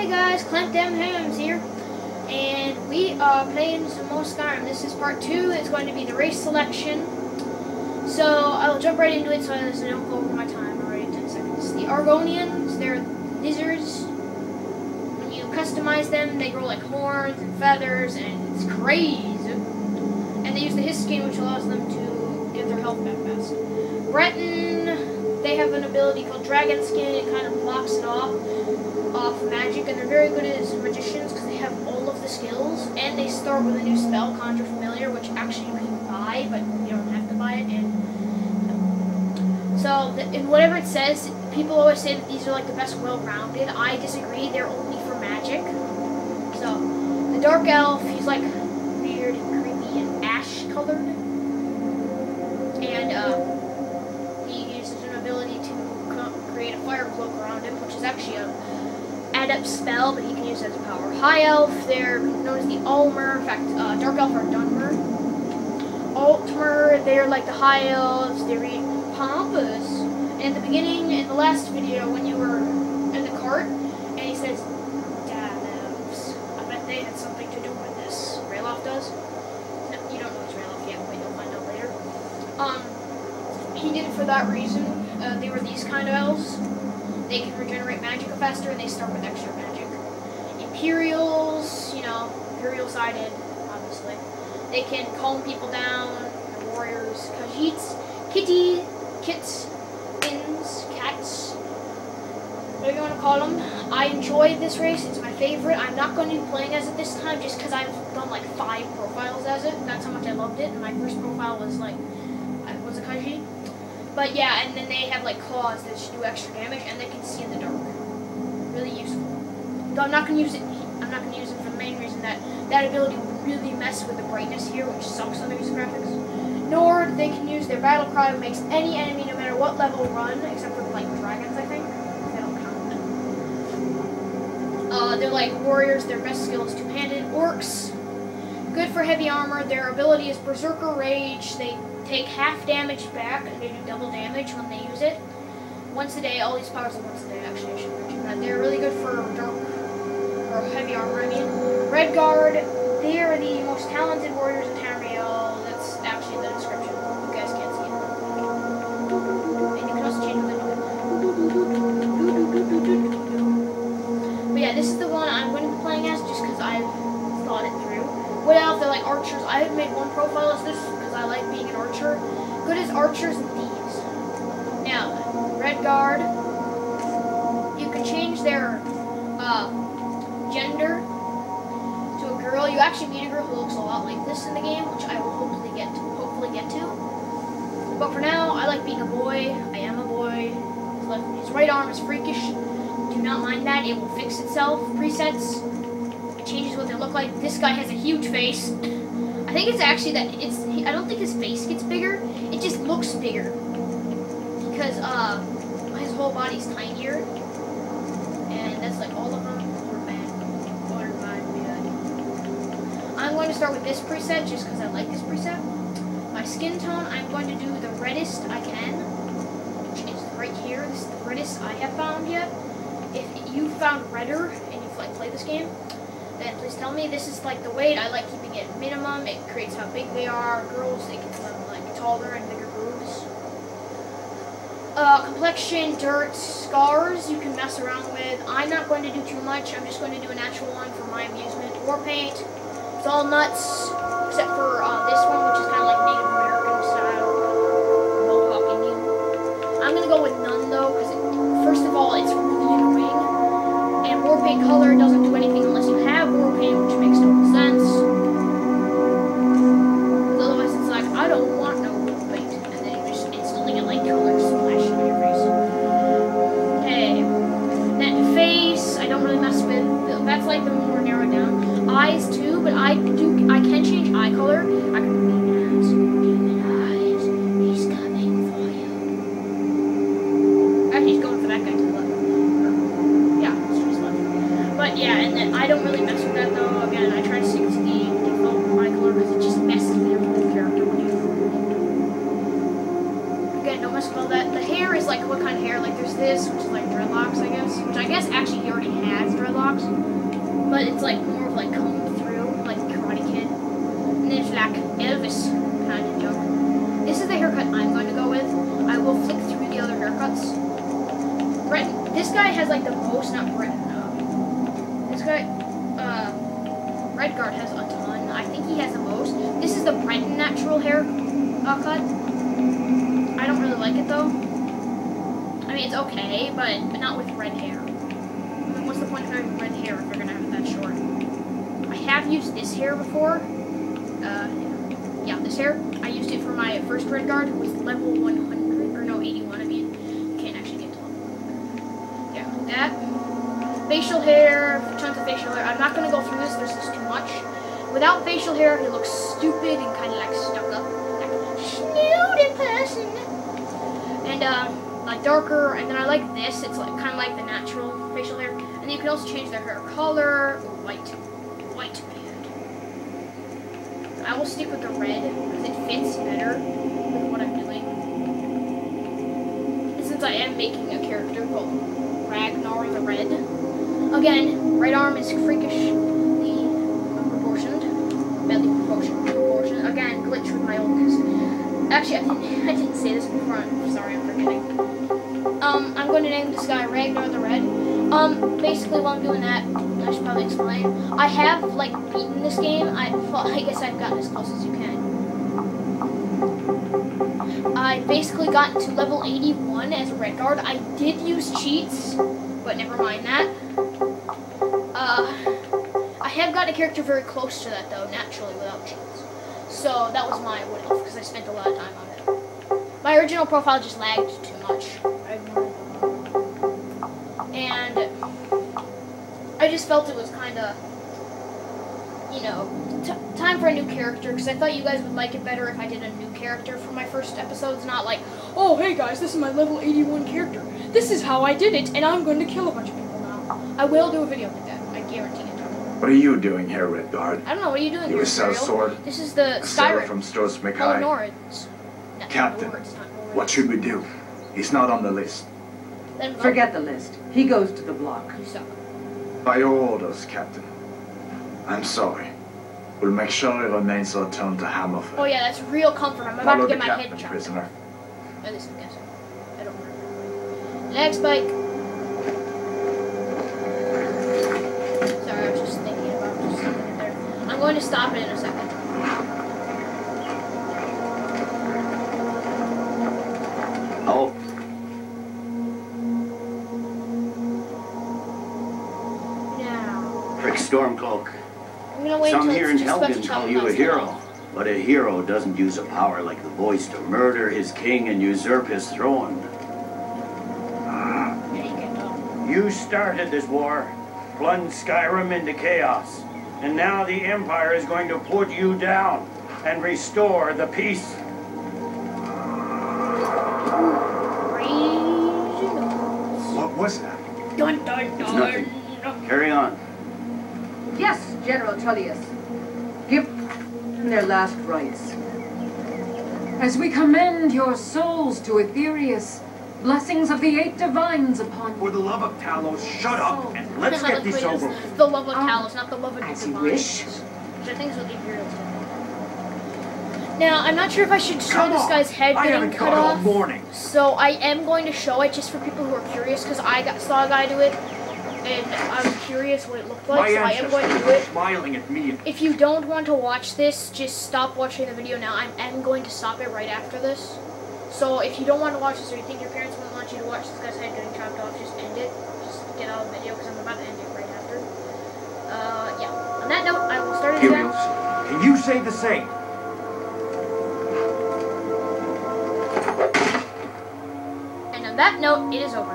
Hey guys, Clamp Them Hams here, and we are playing some more Skyrim. This is part 2. It's going to be the race selection. So I'll jump right into it so I don't go over my time already in 10 seconds. The Argonians, they're lizards. When you customize them, they grow like horns and feathers, and it's crazy. And they use the Hiss skin, which allows them to get their health back fast. Breton, they have an ability called Dragon Skin. It kind of blocks it off magic, and they're very good as magicians because they have all of the skills, and they start with a new spell, Conjure Familiar, which actually you can buy, but you don't have to buy it. And so, in whatever it says, people always say that these are like the best well-rounded. I disagree. They're only for magic. So, the Dark Elf, he's like weird and creepy and ash-colored, and he uses an ability to create a fire cloak around him, which is actually a adept spell, but he can use it as a power. High Elf, they're known as the Ulmer. In fact, Dark Elf are Dunmer. Altmer, they're like the High Elves. They're really pompous. And at the beginning, in the last video, when you were in the cart, and he says, "Damn elves." I bet they had something to do with this. Rayloff does? No, you don't know it's Rayloff yet, but you'll find out later. He did it for that reason. They were these kind of elves. They can regenerate magic faster, and they start with extra magic. Imperials, you know, imperial-sided, obviously. They can calm people down. The warriors, Khajiits, kits, Inns, cats, whatever you want to call them. I enjoyed this race. It's my favorite. I'm not going to be playing as it this time just because I've done like 5 profiles as it. That's how much I loved it. And my first profile was like, I was a Khajiit. But yeah, and then they have like claws that do extra damage, and they can see in the dark. Really useful. Though I'm not gonna use it. I'm not gonna use it for the main reason that that ability will really mess with the brightness here, which sucks on these graphics. Nord, they can use their battle cry, which makes any enemy, no matter what level, run, except for like dragons, I think. They don't count them. They're like warriors. Their best skill is two-handed. Orcs, good for heavy armor. Their ability is Berserker Rage. They take half damage back, and they do double damage when they use it. Once a day, all these powers are once a day, actually, I should mention that. They're really good for dark, or heavy armor, I mean. Red Guard, they are the most talented warriors in Tamriel. That's actually the description. You guys can't see it. And you can also change what they do. But yeah, this is the one I'm going to be playing as, just because I've thought it through. What else? They're like archers. I have made one profile as this because I like being an archer. Good as archers and thieves. Now, Red Guard, you can change their gender to a girl. You actually meet a girl who looks a lot like this in the game, which I will hopefully get to. But for now, I like being a boy. I am a boy. His right arm is freakish. Do not mind that. It will fix itself. Presets. Changes what they look like. This guy has a huge face. I think it's actually that I don't think his face gets bigger. It just looks bigger because his whole body's tinier, and that's like all of them are bad. I'm going to start with this preset just because I like this preset. My skin tone, I'm going to do the reddest I can, which is right here. This is the reddest I have found yet. If you found redder and you've like played this game, then please tell me. This is like the weight. I like keeping it minimum. It creates how big they are. Girls, they can them like taller and bigger boobs. Complexion, dirt, scars you can mess around with. I'm not going to do too much. I'm just going to do a natural one for my amusement. War paint. It's all nuts, except for this one, which is kind of like Native American style. Mohawk Indian. I'm going to go with none though, because first of all, it's really annoying. And war paint color doesn't do anything unless you have war paint, which makes total sense. Otherwise, it's like, I don't want no war paint. And then you just instantly get like colors splashing in your face. Okay. Then face, I don't really mess with. That's like the more narrowed down. Eyes too, but I can change eye color. I can demon eyes. He's coming for you. Actually, he's going for that guy to the left. But yeah, and then I don't really mess with that though. Again, I try to stick to the default eye color because it just messes with your whole character when you. Again, don't mess with all that. The hair is like what kind of hair? Like there's this, which is like dreadlocks, I guess. Which I guess actually he already has dreadlocks. but it's like more of like combed through, like Karate Kid. And there's like Elvis kind of junk. This is the haircut I'm going to go with. I will flick through the other haircuts. This guy has like the most, not Brett. This guy, Redguard has a ton. I think he has the most. This is the Breton natural hair cut. I don't really like it though. I mean, it's okay, but not with red hair. I mean, what's the point of having red hair if you're gonna have it that short? I have used this hair before. Yeah, this hair. I used it for my first Redguard with level 100, or no, 81. I mean, you can't actually get to level 100. Yeah, like that. Facial hair, tons of facial hair. I'm not gonna go through this. There's just too much. Without facial hair, he looks stupid and kind of like stuck up, like a snooty person. And like darker, and then I like this. It's like kind of like the natural facial hair. And you can also change their hair color, or white beard. I will stick with the red because it fits better with what I'm doing. And since I am making a character called Ragnar the Red, again, right arm is freakishly proportioned, belly proportioned. Again, glitch with my oldness. Actually, I didn't say this before. I'm sorry, I'm forgetting. I'm going to name this guy Ragnar the Red. Basically while I'm doing that, I should probably explain. I have, like, beaten this game. Well, I guess I've gotten as close as you can. I basically got to level 81 as a Redguard. I did use cheats, but never mind that. I have gotten a character very close to that, though, naturally, without cheats. So that was my what-if, because I spent a lot of time on it. My original profile just lagged too much. And I just felt it was kind of, you know, time for a new character, because I thought you guys would like it better if I did a new character for my first episodes, not like, oh, hey guys, this is my level 81 character. This is how I did it, and I'm going to kill a bunch of people now. I will do a video like that, I guarantee it. What are you doing here, Redguard? I don't know, what are you doing here, You a sword? This is the Skyrim Skyrim. from Stros Oh, Mackay. Nords. No, Captain, Nords, not Nords. what should we do? He's not on the list. Let him go. Forget the list. He goes to the block. You suck. By your orders, Captain. I'm sorry. We'll make sure he remains returned to Hammerfell. Oh yeah, that's real comfort. I'm about Follow to get the my captain, head chopped. prisoner. At least I'm guessing. I don't remember. Next bike. Sorry, I was just thinking about just sitting it there. I'm going to stop it in a second. Oh. Now. Frick Stormcloak. I'm gonna wait Some until here in it's just Helgen special call time you a lasts hero. long. But a hero doesn't use a power like the voice to murder his king and usurp his throne. Yeah, you can go. You started this war, plunged Skyrim into chaos, and now the Empire is going to put you down and restore the peace. What was that? Dun dun It's dun. nothing. Carry on. Yes, General Tullius. Give them their last rites. As we commend your souls to Aetherius, blessings of the eight divines upon For you. the love of Talos, shut up and let's get this over with. The love of Talos, not the love of the As you divine. wish. Which I think is what the Imperials did. Now, I'm not sure if I should show Come this on. guy's head I getting haven't cut got all off. morning. So I am going to show it just for people who are curious, because saw a guy do it, and I'm curious what it looked like, My so I am going to do ancestors it. are smiling at me. If you don't want to watch this, just stop watching the video now. I am going to stop it right after this. So if you don't want to watch this, or you think your parents wouldn't want you to watch this guy's head getting chopped off, just end it. Just get out of the video, because I'm about to end it right after. Yeah. On that note, I will start it again. Imperials, can you say the same? And on that note, it is over.